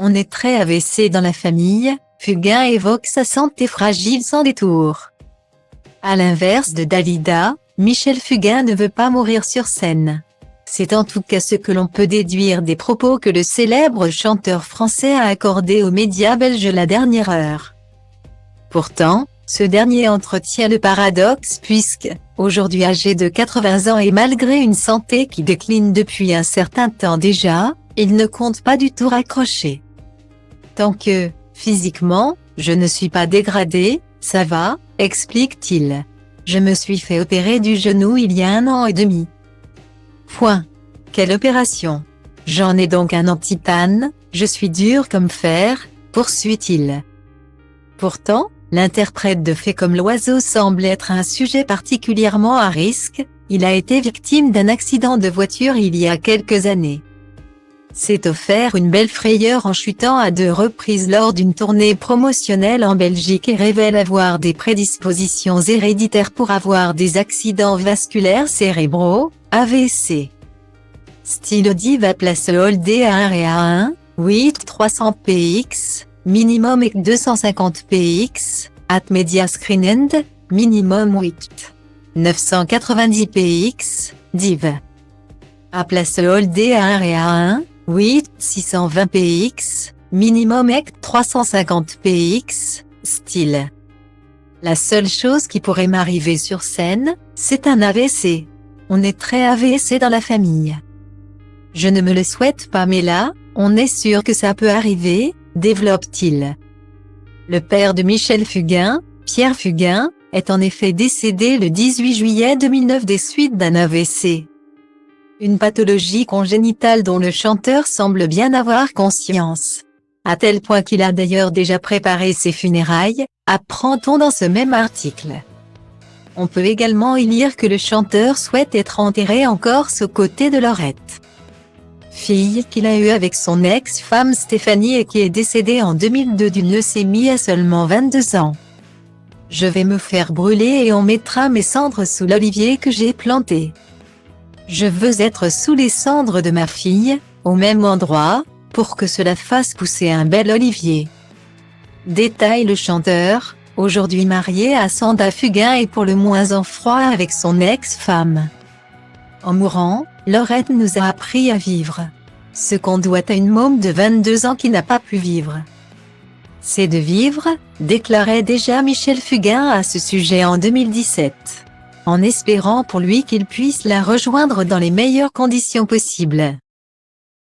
On est très AVC dans la famille, Fugain évoque sa santé fragile sans détour. À l'inverse de Dalida, Michel Fugain ne veut pas mourir sur scène. C'est en tout cas ce que l'on peut déduire des propos que le célèbre chanteur français a accordés aux médias belges la dernière heure. Pourtant, ce dernier entretient le paradoxe puisque, aujourd'hui âgé de 80 ans et malgré une santé qui décline depuis un certain temps déjà, il ne compte pas du tout raccrocher. Tant que, physiquement, je ne suis pas dégradé, ça va, explique-t-il. Je me suis fait opérer du genou il y a 1 an et demi. Point. Quelle opération? J'en ai donc un en titane, je suis dur comme fer, poursuit-il. Pourtant, l'interprète de Fait comme l'oiseau semble être un sujet particulièrement à risque, il a été victime d'un accident de voiture il y a quelques années. S'est offert une belle frayeur en chutant à 2 reprises lors d'une tournée promotionnelle en Belgique et révèle avoir des prédispositions héréditaires pour avoir des accidents vasculaires cérébraux, AVC. Style Diva place Holdé à 1 à 1, 8 300 px, minimum et 250 px, at media screen end, minimum 8 990 px, div. À place Holdé à 1 à 1, 8 620 px, minimum et 350 px, style. La seule chose qui pourrait m'arriver sur scène, c'est un AVC. On est très AVC dans la famille. Je ne me le souhaite pas mais là, on est sûr que ça peut arriver, développe-t-il. Le père de Michel Fugain, Pierre Fugain, est en effet décédé le 18 juillet 2009 des suites d'un AVC. Une pathologie congénitale dont le chanteur semble bien avoir conscience. À tel point qu'il a d'ailleurs déjà préparé ses funérailles, apprend-on dans ce même article. On peut également y lire que le chanteur souhaite être enterré en Corse aux côtés de Laurette, fille qu'il a eue avec son ex-femme Stéphanie et qui est décédée en 2002 d'une leucémie à seulement 22 ans. Je vais me faire brûler et on mettra mes cendres sous l'olivier que j'ai planté. Je veux être sous les cendres de ma fille, au même endroit, pour que cela fasse pousser un bel olivier. Détaille le chanteur, aujourd'hui marié à Sanda Fugain et pour le moins en froid avec son ex-femme. En mourant, Laurette nous a appris à vivre. Ce qu'on doit à une môme de 22 ans qui n'a pas pu vivre. C'est de vivre, déclarait déjà Michel Fugain à ce sujet en 2017. En espérant pour lui qu'il puisse la rejoindre dans les meilleures conditions possibles.